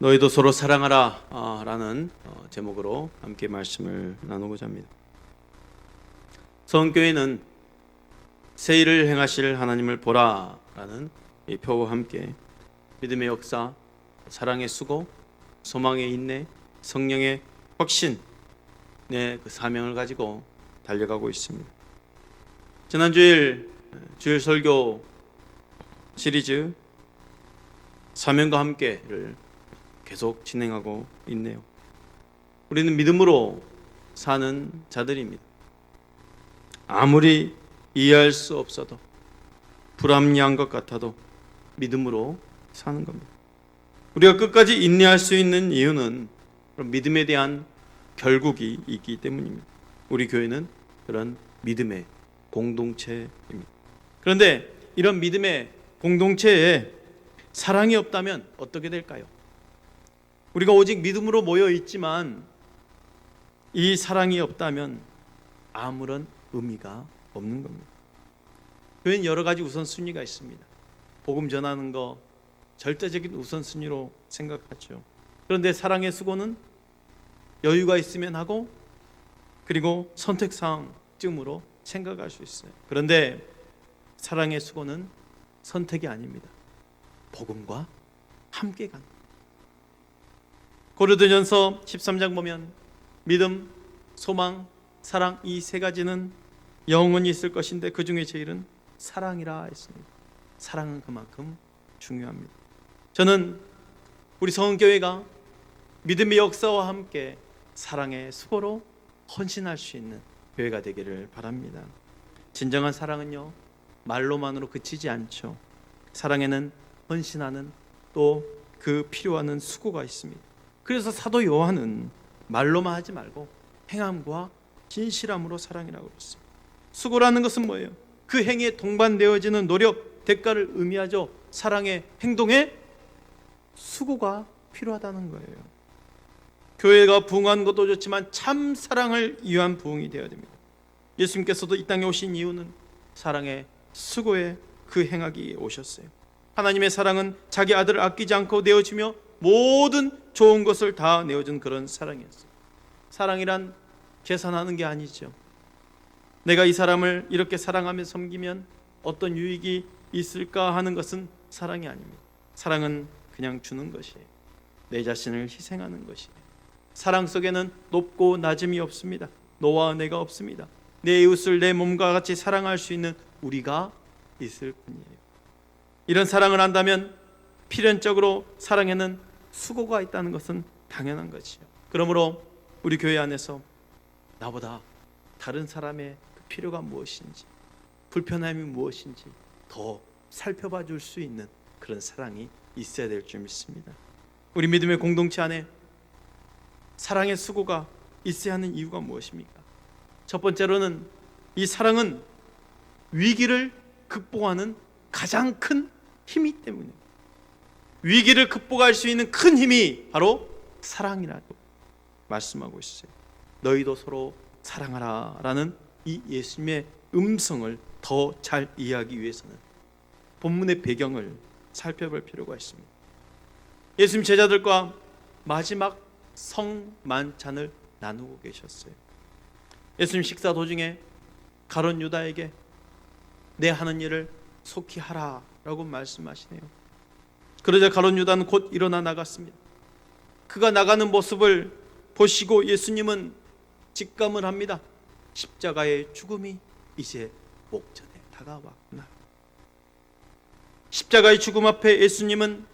너희도 서로 사랑하라 라는 제목으로 함께 말씀을 나누고자 합니다. 서원교회는 새 일을 행하실 하나님을 보라 라는 이 표와 함께 믿음의 역사, 사랑의 수고, 소망의 인내, 성령의 확신의 그 사명을 가지고 달려가고 있습니다. 지난 주일 설교 시리즈 사명과 함께를 계속 진행하고 있네요. 우리는 믿음으로 사는 자들입니다. 아무리 이해할 수 없어도, 불합리한 것 같아도 믿음으로 사는 겁니다. 우리가 끝까지 인내할 수 있는 이유는 믿음에 대한 결국이 있기 때문입니다. 우리 교회는 그런 믿음의 공동체입니다. 그런데 이런 믿음의 공동체에 사랑이 없다면 어떻게 될까요? 우리가 오직 믿음으로 모여 있지만 이 사랑이 없다면 아무런 의미가 없는 겁니다. 교회는 여러 가지 우선순위가 있습니다. 복음 전하는 거 절대적인 우선순위로 생각하죠. 그런데 사랑의 수고는 여유가 있으면 하고, 그리고 선택사항쯤으로 생각할 수 있어요. 그런데 사랑의 수고는 선택이 아닙니다. 복음과 함께 가는. 고린도전서 13장 보면 믿음, 소망, 사랑, 이 세 가지는 영원히 있을 것인데 그 중에 제일은 사랑이라 했습니다. 사랑은 그만큼 중요합니다. 저는 우리 성은교회가 믿음의 역사와 함께 사랑의 수고로 헌신할 수 있는 교회가 되기를 바랍니다. 진정한 사랑은요, 말로만으로 그치지 않죠. 사랑에는 헌신하는, 또 그 필요하는 수고가 있습니다. 그래서 사도 요한은 말로만 하지 말고 행함과 진실함으로 사랑이라고 그랬습니다. 수고라는 것은 뭐예요? 그 행위에 동반되어지는 노력, 대가를 의미하죠. 사랑의 행동에 수고가 필요하다는 거예요. 교회가 부흥한 것도 좋지만 참 사랑을 위한 부흥이 되어야 됩니다. 예수님께서도 이 땅에 오신 이유는 사랑의 수고에 그 행하기 오셨어요. 하나님의 사랑은 자기 아들을 아끼지 않고 내어주며 모든 좋은 것을 다 내어준 그런 사랑이었어요. 사랑이란 계산하는 게 아니죠. 내가 이 사람을 이렇게 사랑하며 섬기면 어떤 유익이 있을까 하는 것은 사랑이 아닙니다. 사랑은 그냥 주는 것이에요. 내 자신을 희생하는 것이에요. 사랑 속에는 높고 낮음이 없습니다. 너와 내가 없습니다. 내 이웃을 내 몸과 같이 사랑할 수 있는 우리가 있을 뿐이에요. 이런 사랑을 한다면 필연적으로 사랑에는 수고가 있다는 것은 당연한 것이죠. 그러므로 우리 교회 안에서 나보다 다른 사람의 그 필요가 무엇인지, 불편함이 무엇인지 더 살펴봐 줄 수 있는 그런 사랑이 있어야 될 줄 믿습니다. 우리 믿음의 공동체 안에 사랑의 수고가 있어야 하는 이유가 무엇입니까? 첫 번째로는 이 사랑은 위기를 극복하는 가장 큰 힘이 때문입니다. 위기를 극복할 수 있는 큰 힘이 바로 사랑이라고 말씀하고 있어요. 너희도 서로 사랑하라 라는 이 예수님의 음성을 더 잘 이해하기 위해서는 본문의 배경을 살펴볼 필요가 있습니다. 예수님 제자들과 마지막 성만찬을 나누고 계셨어요. 예수님 식사 도중에 가룟 유다에게 내 하는 일을 속히 하라 라고 말씀하시네요. 그러자 가룟 유다는 곧 일어나 나갔습니다. 그가 나가는 모습을 보시고 예수님은 직감을 합니다. 십자가의 죽음이 이제 목전에 다가왔구나. 십자가의 죽음 앞에 예수님은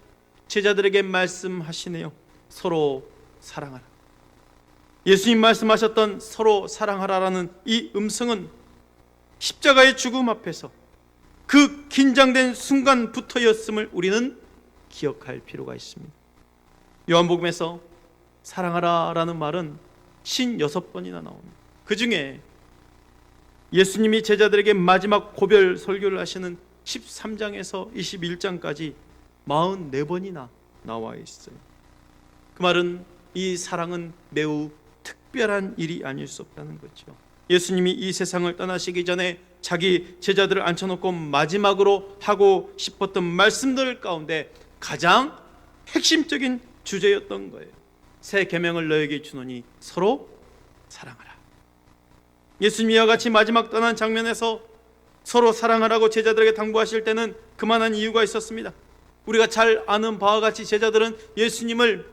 제자들에게 말씀하시네요. 서로 사랑하라. 예수님 말씀하셨던 서로 사랑하라라는 이 음성은 십자가의 죽음 앞에서 그 긴장된 순간부터였음을 우리는 기억할 필요가 있습니다. 요한복음에서 사랑하라라는 말은 56번이나 나옵니다. 그 중에 예수님이 제자들에게 마지막 고별 설교를 하시는 13장에서 21장까지 44번이나 나와 있어요. 그 말은 이 사랑은 매우 특별한 일이 아닐 수 없다는 거죠. 예수님이 이 세상을 떠나시기 전에 자기 제자들을 앉혀놓고 마지막으로 하고 싶었던 말씀들 가운데 가장 핵심적인 주제였던 거예요. 새 계명을 너에게 주노니 서로 사랑하라. 예수님이 이와 같이 마지막 떠난 장면에서 서로 사랑하라고 제자들에게 당부하실 때는 그만한 이유가 있었습니다. 우리가 잘 아는 바와 같이 제자들은 예수님을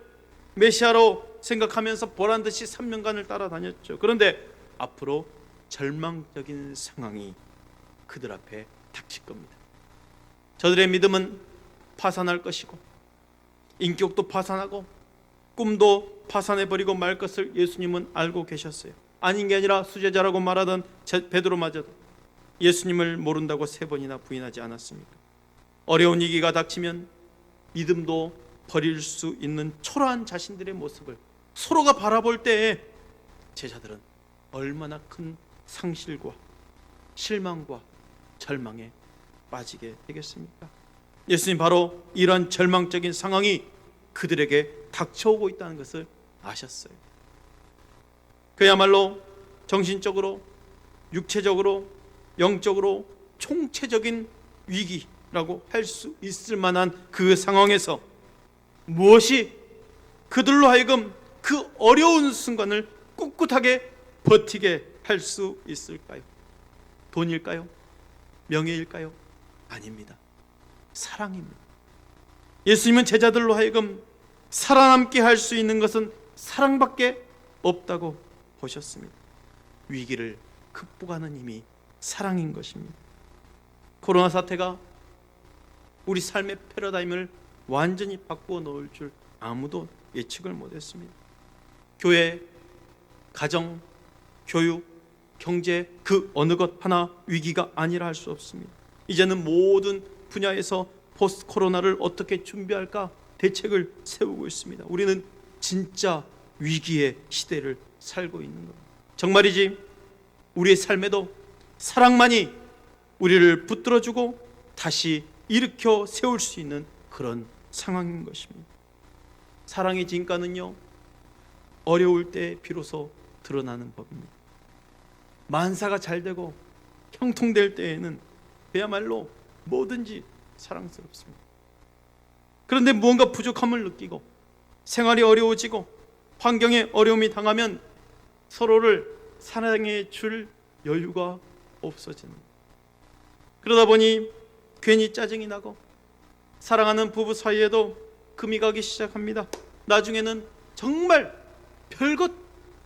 메시아로 생각하면서 보란듯이 3년간을 따라다녔죠. 그런데 앞으로 절망적인 상황이 그들 앞에 닥칠 겁니다. 저들의 믿음은 파산할 것이고 인격도 파산하고 꿈도 파산해버리고 말 것을 예수님은 알고 계셨어요. 아닌 게 아니라 수제자라고 말하던 베드로마저도 예수님을 모른다고 3번이나 부인하지 않았습니까? 어려운 위기가 닥치면 믿음도 버릴 수 있는 초라한 자신들의 모습을 서로가 바라볼 때에 제자들은 얼마나 큰 상실과 실망과 절망에 빠지게 되겠습니까? 예수님 바로 이런 절망적인 상황이 그들에게 닥쳐오고 있다는 것을 아셨어요. 그야말로 정신적으로, 육체적으로, 영적으로 총체적인 위기라고 할 수 있을 만한 그 상황에서 무엇이 그들로 하여금 그 어려운 순간을 꿋꿋하게 버티게 할 수 있을까요? 돈일까요? 명예일까요? 아닙니다. 사랑입니다. 예수님은 제자들로 하여금 살아남게 할 수 있는 것은 사랑밖에 없다고 보셨습니다. 위기를 극복하는 힘이 사랑인 것입니다. 코로나 사태가 우리 삶의 패러다임을 완전히 바꾸어 놓을 줄 아무도 예측을 못했습니다. 교회, 가정, 교육, 경제 그 어느 것 하나 위기가 아니라 할 수 없습니다. 이제는 모든 분야에서 포스트 코로나를 어떻게 준비할까 대책을 세우고 있습니다. 우리는 진짜 위기의 시대를 살고 있는 겁니다. 정말이지 우리의 삶에도 사랑만이 우리를 붙들어주고 다시 일으켜 세울 수 있는 그런 상황인 것입니다. 사랑의 진가는요, 어려울 때 비로소 드러나는 법입니다. 만사가 잘 되고 형통될 때에는 그야말로 뭐든지 사랑스럽습니다. 그런데 무언가 부족함을 느끼고 생활이 어려워지고 환경에 어려움이 당하면 서로를 사랑해 줄 여유가 없어지는 거예요. 그러다 보니 괜히 짜증이 나고 사랑하는 부부 사이에도 금이 가기 시작합니다. 나중에는 정말 별것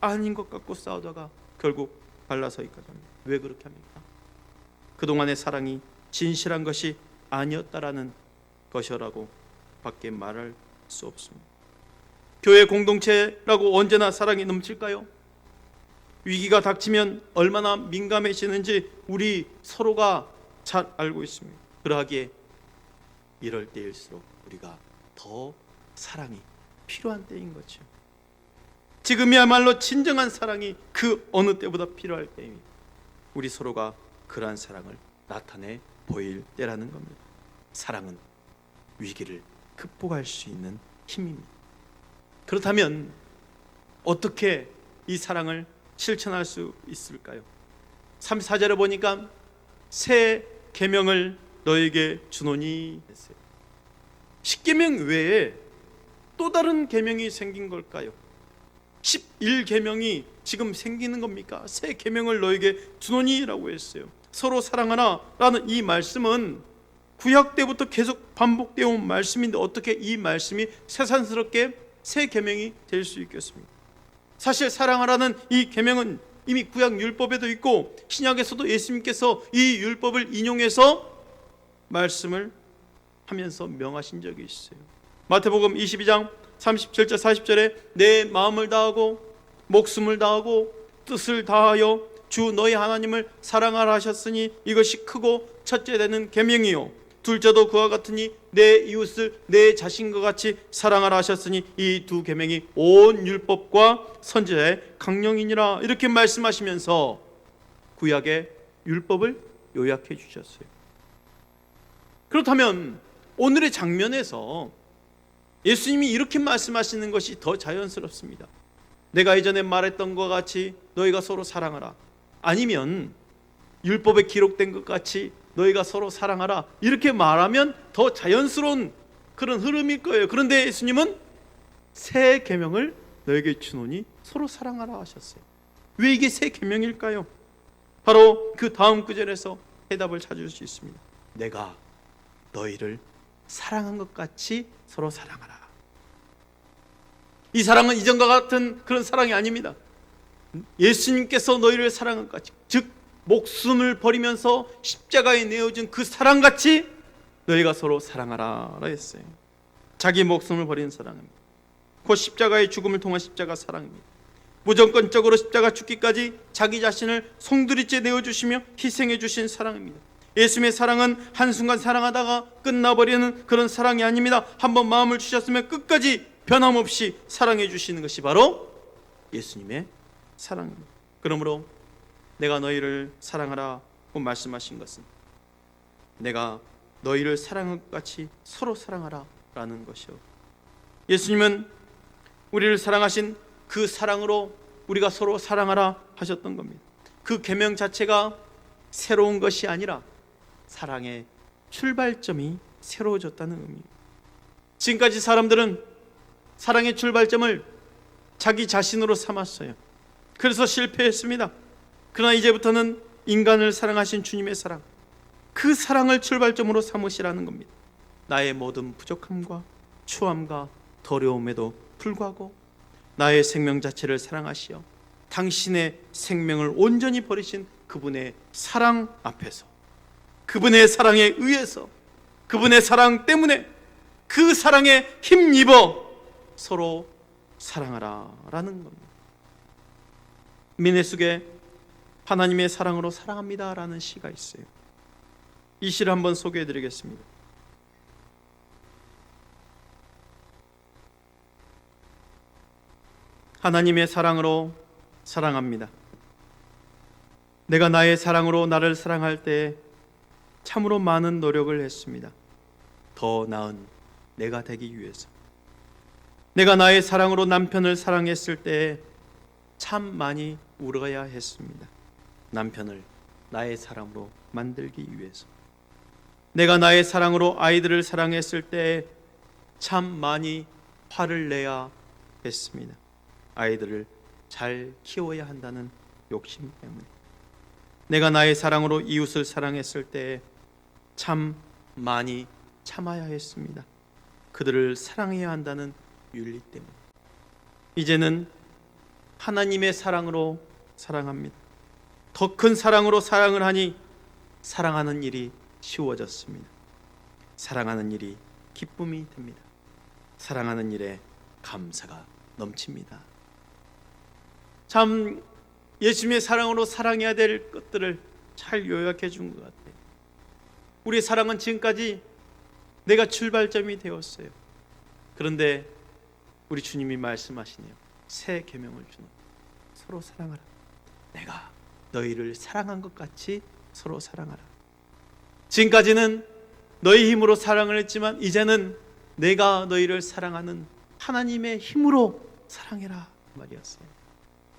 아닌 것 같고 싸우다가 결국 갈라서기까지 합니다. 왜 그렇게 합니까? 그동안의 사랑이 진실한 것이 아니었다라는 것이라고 밖에 말할 수 없습니다. 교회 공동체라고 언제나 사랑이 넘칠까요? 위기가 닥치면 얼마나 민감해지는지 우리 서로가 잘 알고 있습니다. 그러하기에 이럴 때일수록 우리가 더 사랑이 필요한 때인 거죠. 지금이야말로 진정한 사랑이 그 어느 때보다 필요할 때입니다. 우리 서로가 그러한 사랑을 나타내 보일 때라는 겁니다. 사랑은 위기를 극복할 수 있는 힘입니다. 그렇다면 어떻게 이 사랑을 실천할 수 있을까요? 34절에 보니까 새 계명을 너에게 주노니 했어요. 10계명 외에 또 다른 계명이 생긴 걸까요? 11계명이 지금 생기는 겁니까? 새 계명을 너에게 주노니라고 했어요. 서로 사랑하라 라는 이 말씀은 구약 때부터 계속 반복되어 온 말씀인데 어떻게 이 말씀이 새삼스럽게 새 계명이 될 수 있겠습니까? 사실 사랑하라는 이 계명은 이미 구약 율법에도 있고 신약에서도 예수님께서 이 율법을 인용해서 말씀을 하면서 명하신 적이 있어요. 마태복음 22장 37절 40절에 내 마음을 다하고 목숨을 다하고 뜻을 다하여 주 너희 하나님을 사랑하라 하셨으니 이것이 크고 첫째 되는 계명이요 둘째도 그와 같으니 내 이웃을 내 자신과 같이 사랑하라 하셨으니 이 두 계명이 온 율법과 선지자의 강령이니라 이렇게 말씀하시면서 구약의 율법을 요약해 주셨어요. 그렇다면 오늘의 장면에서 예수님이 이렇게 말씀하시는 것이 더 자연스럽습니다. 내가 이전에 말했던 것 같이 너희가 서로 사랑하라, 아니면 율법에 기록된 것 같이 너희가 서로 사랑하라, 이렇게 말하면 더 자연스러운 그런 흐름일 거예요. 그런데 예수님은 새 계명을 너에게 주노니 서로 사랑하라 하셨어요. 왜 이게 새 계명일까요? 바로 그 다음 구절에서 해답을 찾을 수 있습니다. 내가 너희를 사랑한 것 같이 서로 사랑하라. 이 사랑은 이전과 같은 그런 사랑이 아닙니다. 예수님께서 너희를 사랑한 것 같이, 즉 목숨을 버리면서 십자가에 내어준 그 사랑같이 너희가 서로 사랑하라 했어요. 자기 목숨을 버리는 사랑입니다. 곧 십자가의 죽음을 통한 십자가 사랑입니다. 무조건적으로 십자가 죽기까지 자기 자신을 송두리째 내어주시며 희생해 주신 사랑입니다. 예수님의 사랑은 한순간 사랑하다가 끝나버리는 그런 사랑이 아닙니다. 한번 마음을 주셨으면 끝까지 변함없이 사랑해 주시는 것이 바로 예수님의 사랑입니다. 그러므로 내가 너희를 사랑하라고 말씀하신 것은 내가 너희를 사랑한 것 같이 서로 사랑하라 라는 것이요, 예수님은 우리를 사랑하신 그 사랑으로 우리가 서로 사랑하라 하셨던 겁니다. 그 계명 자체가 새로운 것이 아니라 사랑의 출발점이 새로워졌다는 의미입니다. 지금까지 사람들은 사랑의 출발점을 자기 자신으로 삼았어요. 그래서 실패했습니다. 그러나 이제부터는 인간을 사랑하신 주님의 사랑, 그 사랑을 출발점으로 삼으시라는 겁니다. 나의 모든 부족함과 추함과 더러움에도 불구하고 나의 생명 자체를 사랑하시어 당신의 생명을 온전히 버리신 그분의 사랑 앞에서, 그분의 사랑에 의해서, 그분의 사랑 때문에 그 사랑에 힘입어 서로 사랑하라라는 겁니다. 민혜숙의 하나님의 사랑으로 사랑합니다 라는 시가 있어요. 이 시를 한번 소개해 드리겠습니다. 하나님의 사랑으로 사랑합니다. 내가 나의 사랑으로 나를 사랑할 때 참으로 많은 노력을 했습니다. 더 나은 내가 되기 위해서. 내가 나의 사랑으로 남편을 사랑했을 때 참 많이 울어야 했습니다. 남편을 나의 사랑으로 만들기 위해서. 내가 나의 사랑으로 아이들을 사랑했을 때 참 많이 화를 내야 했습니다. 아이들을 잘 키워야 한다는 욕심 때문에. 내가 나의 사랑으로 이웃을 사랑했을 때 참 많이 참아야 했습니다. 그들을 사랑해야 한다는 윤리 때문에. 이제는 하나님의 사랑으로 사랑합니다. 더 큰 사랑으로 사랑을 하니 사랑하는 일이 쉬워졌습니다. 사랑하는 일이 기쁨이 됩니다. 사랑하는 일에 감사가 넘칩니다. 참 예수님의 사랑으로 사랑해야 될 것들을 잘 요약해 준 것 같아요. 우리의 사랑은 지금까지 내가 출발점이 되었어요. 그런데 우리 주님이 말씀하시네요. 새 계명을 주는, 서로 사랑하라. 내가 너희를 사랑한 것 같이 서로 사랑하라. 지금까지는 너희 힘으로 사랑을 했지만 이제는 내가 너희를 사랑하는 하나님의 힘으로 사랑해라 말이었어요.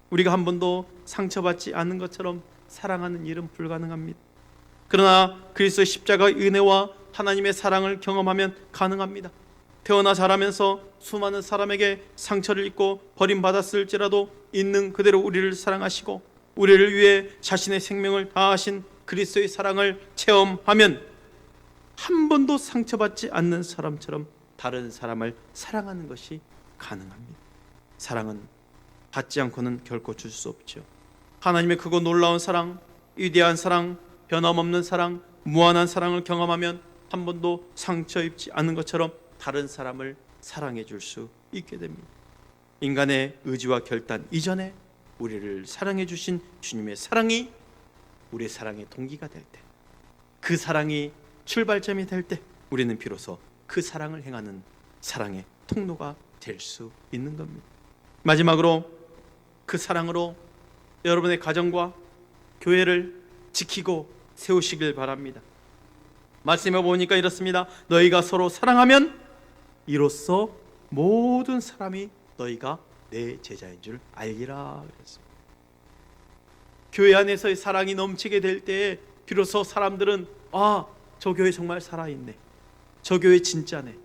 우리가 한 번도 상처받지 않은 것처럼 사랑하는 일은 불가능합니다. 그러나 그리스도의 십자가의 은혜와 하나님의 사랑을 경험하면 가능합니다. 태어나 자라면서 수많은 사람에게 상처를 입고 버림받았을지라도 있는 그대로 우리를 사랑하시고 우리를 위해 자신의 생명을 다하신 그리스도의 사랑을 체험하면 한 번도 상처받지 않는 사람처럼 다른 사람을 사랑하는 것이 가능합니다. 사랑은 받지 않고는 결코 줄 수 없죠. 하나님의 크고 놀라운 사랑, 위대한 사랑, 변함없는 사랑, 무한한 사랑을 경험하면 한 번도 상처 입지 않은 것처럼 다른 사람을 사랑해 줄 수 있게 됩니다. 인간의 의지와 결단 이전에 우리를 사랑해 주신 주님의 사랑이 우리의 사랑의 동기가 될 때, 그 사랑이 출발점이 될 때 우리는 비로소 그 사랑을 행하는 사랑의 통로가 될 수 있는 겁니다. 마지막으로 그 사랑으로 여러분의 가정과 교회를 지키고 세우시길 바랍니다. 말씀해 보니까 이렇습니다. 너희가 서로 사랑하면 이로써 모든 사람이 너희가 내 제자인 줄 알리라 그랬습니다. 교회 안에서의 사랑이 넘치게 될 때에 비로소 사람들은 저 교회 정말 살아있네, 저 교회 진짜네,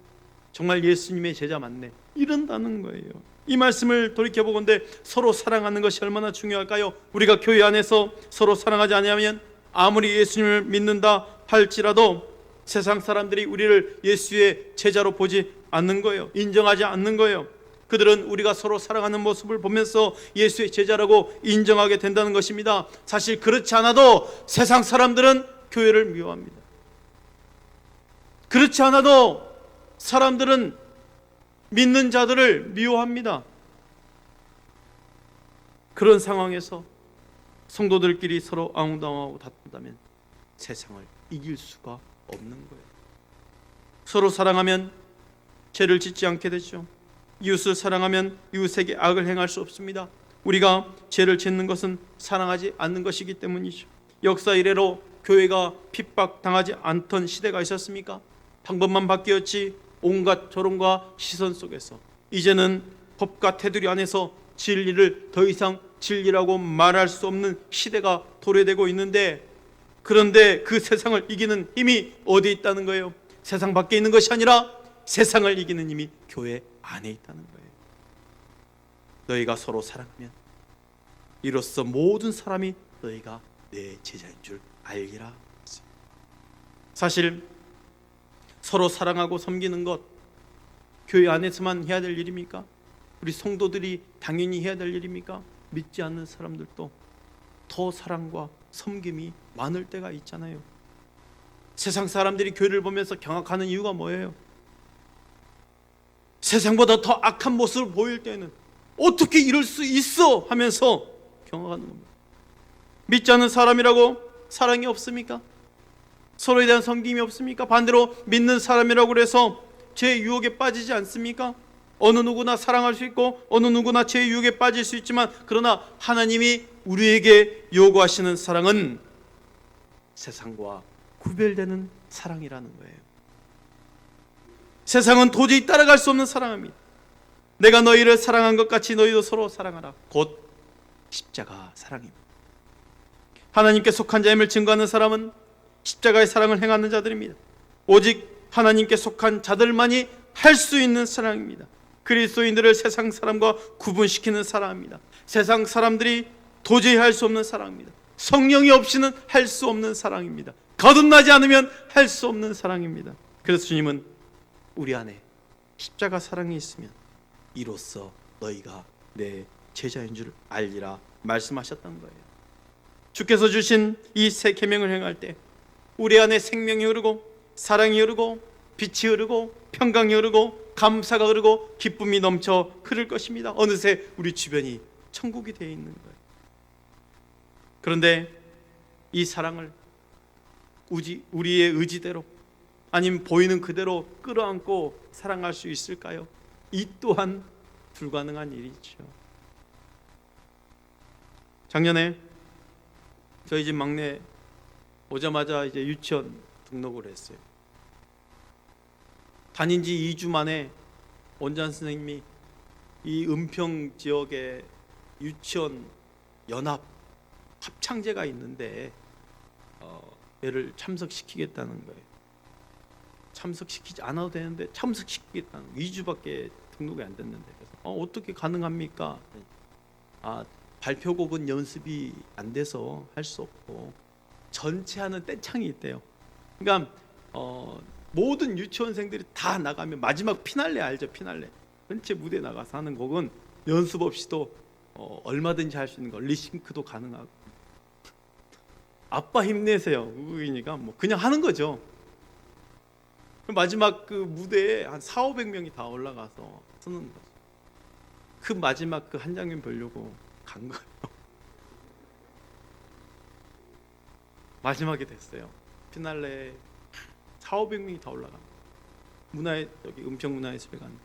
정말 예수님의 제자 맞네, 이른다는 거예요. 이 말씀을 돌이켜보건대 서로 사랑하는 것이 얼마나 중요할까요? 우리가 교회 안에서 서로 사랑하지 않으면 아무리 예수님을 믿는다 할지라도 세상 사람들이 우리를 예수의 제자로 보지 않는 거예요. 인정하지 않는 거예요. 그들은 우리가 서로 사랑하는 모습을 보면서 예수의 제자라고 인정하게 된다는 것입니다. 사실 그렇지 않아도 세상 사람들은 교회를 미워합니다. 그렇지 않아도 사람들은 믿는 자들을 미워합니다. 그런 상황에서 성도들끼리 서로 아웅다웅하고 다툰다면 세상을 이길 수가 없는 거예요. 서로 사랑하면 죄를 짓지 않게 되죠. 이웃을 사랑하면 이웃에게 악을 행할 수 없습니다. 우리가 죄를 짓는 것은 사랑하지 않는 것이기 때문이죠. 역사 이래로 교회가 핍박당하지 않던 시대가 있었습니까? 방법만 바뀌었지 온갖 조롱과 시선 속에서 이제는 법과 테두리 안에서 진리를 더 이상 진리라고 말할 수 없는 시대가 도래되고 있는데, 그런데 그 세상을 이기는 힘이 어디에 있다는 거예요? 세상 밖에 있는 것이 아니라 세상을 이기는 힘이 교회 안에 있다는 거예요. 너희가 서로 사랑하면 이로써 모든 사람이 너희가 내 제자인 줄 알리라. 사실 서로 사랑하고 섬기는 것 교회 안에서만 해야 될 일입니까? 우리 성도들이 당연히 해야 될 일입니까? 믿지 않는 사람들도 더 사랑과 섬김이 많을 때가 있잖아요. 세상 사람들이 교회를 보면서 경악하는 이유가 뭐예요? 세상보다 더 악한 모습을 보일 때는 어떻게 이럴 수 있어 하면서 경악하는 겁니다. 믿지 않는 사람이라고 사랑이 없습니까? 서로에 대한 섬김이 없습니까? 반대로 믿는 사람이라고 해서 죄의 유혹에 빠지지 않습니까? 어느 누구나 사랑할 수 있고 어느 누구나 죄의 유혹에 빠질 수 있지만, 그러나 하나님이 우리에게 요구하시는 사랑은 세상과 구별되는 사랑이라는 거예요. 세상은 도저히 따라갈 수 없는 사랑입니다. 내가 너희를 사랑한 것 같이 너희도 서로 사랑하라. 곧 십자가 사랑입니다. 하나님께 속한 자임을 증거하는 사람은 십자가의 사랑을 행하는 자들입니다. 오직 하나님께 속한 자들만이 할 수 있는 사랑입니다. 그리스도인들을 세상 사람과 구분시키는 사랑입니다. 세상 사람들이 도저히 할 수 없는 사랑입니다. 성령이 없이는 할 수 없는 사랑입니다. 거듭나지 않으면 할 수 없는 사랑입니다. 그래서 주님은 우리 안에 십자가 사랑이 있으면 이로써 너희가 내 제자인 줄 알리라 말씀하셨던 거예요. 주께서 주신 이 새 계명을 행할 때 우리 안에 생명이 흐르고 사랑이 흐르고 빛이 흐르고 평강이 흐르고 감사가 흐르고 기쁨이 넘쳐 흐를 것입니다. 어느새 우리 주변이 천국이 되어 있는 거예요. 그런데 이 사랑을 우리의 의지대로 아니면 보이는 그대로 끌어안고 사랑할 수 있을까요? 이 또한 불가능한 일이죠. 작년에 저희 집 막내 오자마자 이제 유치원 등록을 했어요. 다닌 지 2주 만에 원장 선생님이 이 은평 지역에 유치원 연합 합창제가 있는데 얘를 참석시키겠다는 거예요. 참석시키지 않아도 되는데 참석시키겠다는 거예요. 2주밖에 등록이 안 됐는데 그래서 어떻게 가능합니까? 발표곡은 연습이 안 돼서 할 수 없고 전체하는 떼창이 있대요. 그러니까 모든 유치원생들이 다 나가면 마지막 피날레 알죠? 피날레 전체 무대에 나가서 하는 곡은 연습 없이도 얼마든지 할 수 있는 거, 리싱크도 가능하고. 아빠 힘내세요. 그러니까 뭐 그냥 하는 거죠. 마지막 그 무대에 한 400~500명이 다 올라가서 쓰는 거죠. 그 마지막 그 한 장면 보려고 간 거예요. 마지막에 됐어요. 피날레 400~500명이 다 올라가. 여기 은평문화예술회 간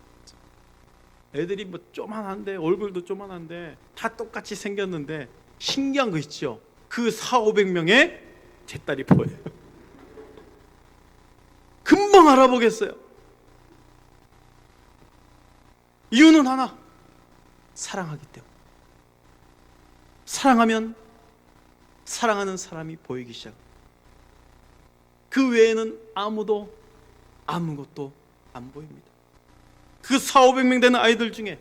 애들이 뭐 쪼만한데 얼굴도 쪼만한데 다 똑같이 생겼는데 신기한 거 있죠. 그 400~500명에 제 딸이 보여요. 금방 알아보겠어요. 이유는 하나, 사랑하기 때문에. 사랑하면 사랑하는 사람이 보이기 시작합니다. 그 외에는 아무것도 안 보입니다. 그 4,500명 되는 아이들 중에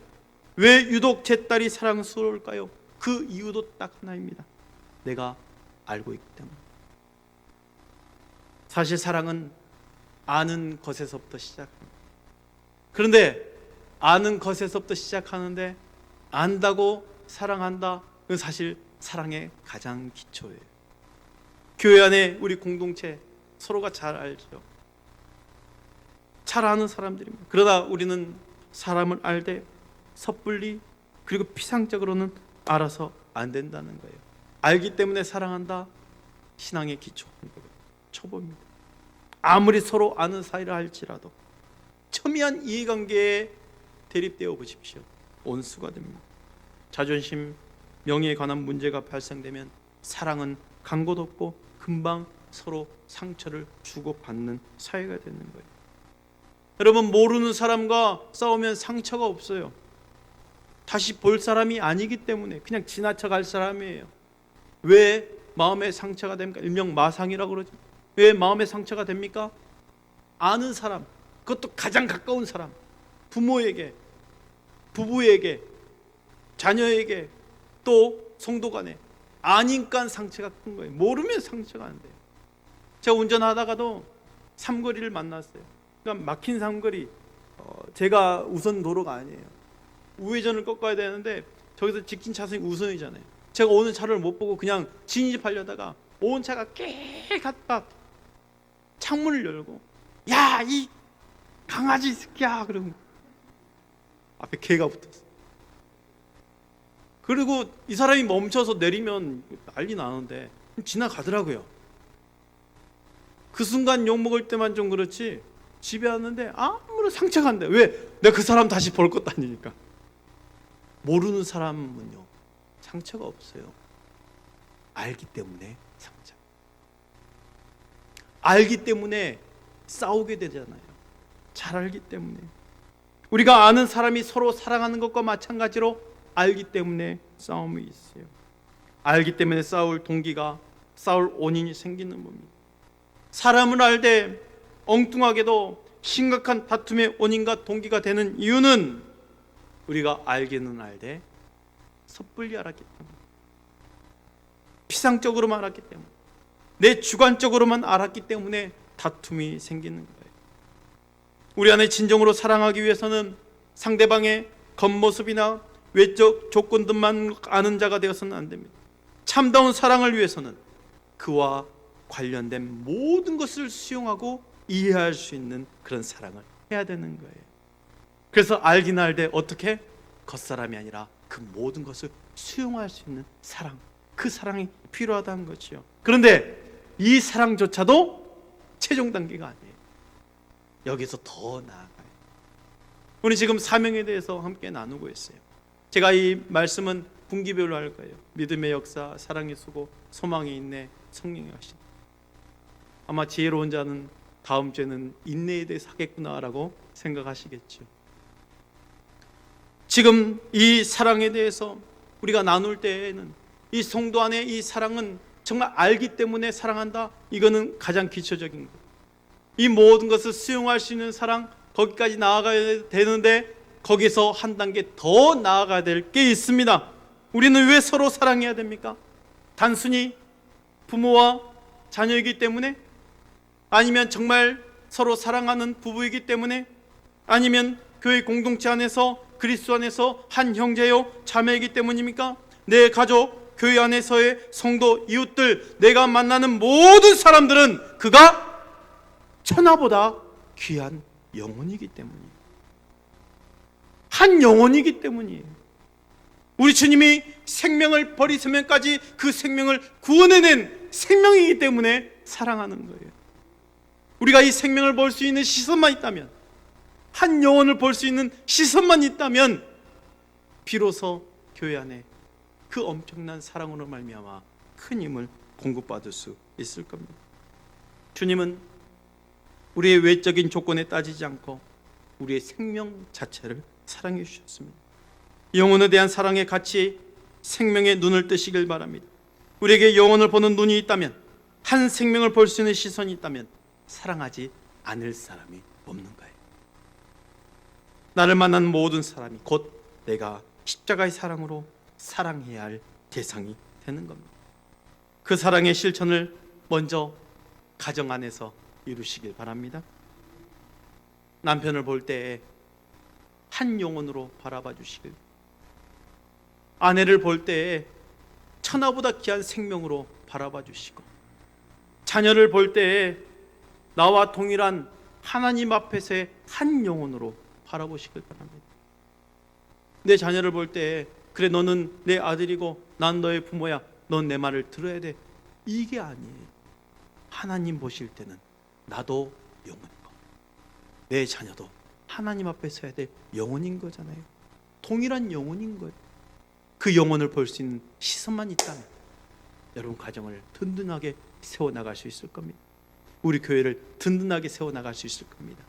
왜 유독 제 딸이 사랑스러울까요? 그 이유도 딱 하나입니다. 내가 알고 있기 때문에. 사실 사랑은 아는 것에서부터 시작합니다. 그런데 아는 것에서부터 시작하는데 안다고 사랑한다, 그건 사실 사랑의 가장 기초예요. 교회 안에 우리 공동체 서로가 잘 알죠. 잘 아는 사람들입니다. 그러다 우리는 사람을 알되 섣불리 그리고 피상적으로는 알아서 안 된다는 거예요. 알기 때문에 사랑한다, 신앙의 기초, 초보입니다. 아무리 서로 아는 사이라 할지라도 첨예한 이해관계에 대립되어 보십시오. 온수가 됩니다. 자존심, 명예에 관한 문제가 발생되면 사랑은 강도 없고 금방 서로 상처를 주고받는 사회가 되는 거예요. 여러분, 모르는 사람과 싸우면 상처가 없어요. 다시 볼 사람이 아니기 때문에 그냥 지나쳐 갈 사람이에요. 왜 마음에 상처가 됩니까? 일명 마상이라고 그러죠. 왜 마음에 상처가 됩니까? 아는 사람, 그것도 가장 가까운 사람, 부모에게, 부부에게, 자녀에게, 또 성도 간에 아니까 상처가 큰 거예요. 모르면 상처가 안 돼요. 제가 운전하다가도 삼거리를 만났어요. 그러니까 막힌 삼거리, 제가 우선 도로가 아니에요. 우회전을 꺾어야 되는데 저기서 직진 차선이 우선이잖아요. 제가 오는 차를 못 보고 그냥 진입하려다가 온 차가 깨갔다 창문을 열고, 야, 이 강아지 새끼야, 그러면 앞에 개가 붙었어. 그리고 이 사람이 멈춰서 내리면 난리 나는데 지나가더라고요. 그 순간 욕먹을 때만 좀 그렇지 집에 왔는데 아무런 상처가 안 돼. 왜? 내가 그 사람 다시 볼 것도 아니니까. 모르는 사람은요, 상처가 없어요. 알기 때문에 상처. 알기 때문에 싸우게 되잖아요. 잘 알기 때문에. 우리가 아는 사람이 서로 사랑하는 것과 마찬가지로 알기 때문에 싸움이 있어요. 알기 때문에 싸울 동기가, 싸울 원인이 생기는 겁니다. 사람을 알되 엉뚱하게도 심각한 다툼의 원인과 동기가 되는 이유는 우리가 알기는 알되 섣불리 알았기 때문에, 피상적으로만 알았기 때문에, 내 주관적으로만 알았기 때문에 다툼이 생기는 거예요. 우리 안에 진정으로 사랑하기 위해서는 상대방의 겉모습이나 외적 조건들만 아는 자가 되어서는 안 됩니다. 참다운 사랑을 위해서는 그와 관련된 모든 것을 수용하고 이해할 수 있는 그런 사랑을 해야 되는 거예요. 그래서 알긴 알되 어떻게? 겉사람이 아니라 그 모든 것을 수용할 수 있는 사랑, 그 사랑이 필요하다는 거죠. 그런데 이 사랑조차도 최종 단계가 아니에요. 여기서 더 나아가요. 우리 지금 사명에 대해서 함께 나누고 있어요. 제가 이 말씀은 분기별로 할 거예요. 믿음의 역사, 사랑의 수고, 소망의 인내, 성령의 하신. 아마 지혜로운 자는 다음 주에는 인내에 대해서 하겠구나라고 생각하시겠죠. 지금 이 사랑에 대해서 우리가 나눌 때에는 이 성도 안에 이 사랑은 정말 알기 때문에 사랑한다, 이거는 가장 기초적인 것. 이 모든 것을 수용할 수 있는 사랑, 거기까지 나아가야 되는데 거기서 한 단계 더 나아가야 될 게 있습니다. 우리는 왜 서로 사랑해야 됩니까? 단순히 부모와 자녀이기 때문에? 아니면 정말 서로 사랑하는 부부이기 때문에? 아니면 교회 공동체 안에서, 그리스도 안에서 한 형제요 자매이기 때문입니까? 내 가족, 교회 안에서의 성도, 이웃들, 내가 만나는 모든 사람들은 그가 천하보다 귀한 영혼이기 때문이에요. 한 영혼이기 때문이에요. 우리 주님이 생명을 버리시면까지 그 생명을 구원해낸 생명이기 때문에 사랑하는 거예요. 우리가 이 생명을 볼 수 있는 시선만 있다면, 한 영혼을 볼 수 있는 시선만 있다면 비로소 교회 안에 그 엄청난 사랑으로 말미암아 큰 힘을 공급받을 수 있을 겁니다. 주님은 우리의 외적인 조건에 따지지 않고 우리의 생명 자체를 사랑해 주셨습니다. 영혼에 대한 사랑의 가치, 생명의 눈을 뜨시길 바랍니다. 우리에게 영혼을 보는 눈이 있다면, 한 생명을 볼 수 있는 시선이 있다면 사랑하지 않을 사람이 없는 거예요. 나를 만난 모든 사람이 곧 내가 십자가의 사랑으로 사랑해야 할 대상이 되는 겁니다. 그 사랑의 실천을 먼저 가정 안에서 이루시길 바랍니다. 남편을 볼 때 한 영혼으로 바라봐 주시길, 아내를 볼 때 천하보다 귀한 생명으로 바라봐 주시고, 자녀를 볼 때 나와 동일한 하나님 앞에서의 한 영혼으로 바라보시길 바랍니다. 내 자녀를 볼 때 그래 너는 내 아들이고 난 너의 부모야, 넌 내 말을 들어야 돼, 이게 아니에요. 하나님 보실 때는 나도 영혼이고 내 자녀도 하나님 앞에 서야 될 영혼인 거잖아요. 동일한 영혼인 거예요. 그 영혼을 볼 수 있는 시선만 있다면 여러분 가정을 든든하게 세워나갈 수 있을 겁니다. 우리 교회를 든든하게 세워나갈 수 있을 겁니다.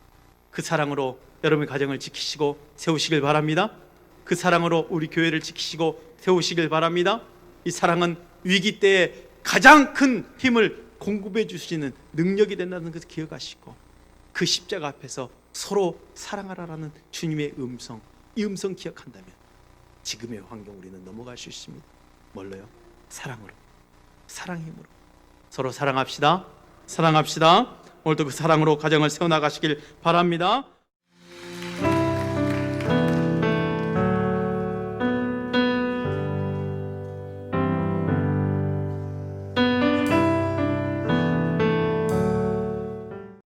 그 사랑으로 여러분의 가정을 지키시고 세우시길 바랍니다. 그 사랑으로 우리 교회를 지키시고 세우시길 바랍니다. 이 사랑은 위기 때에 가장 큰 힘을 공급해 주시는 능력이 된다는 것을 기억하시고, 그 십자가 앞에서 서로 사랑하라라는 주님의 음성, 이 음성 기억한다면 지금의 환경 우리는 넘어갈 수 있습니다. 뭘로요? 사랑으로, 사랑의 힘으로 서로 사랑합시다. 사랑합시다. 오늘도 그 사랑으로 가정을 세워나가시길 바랍니다.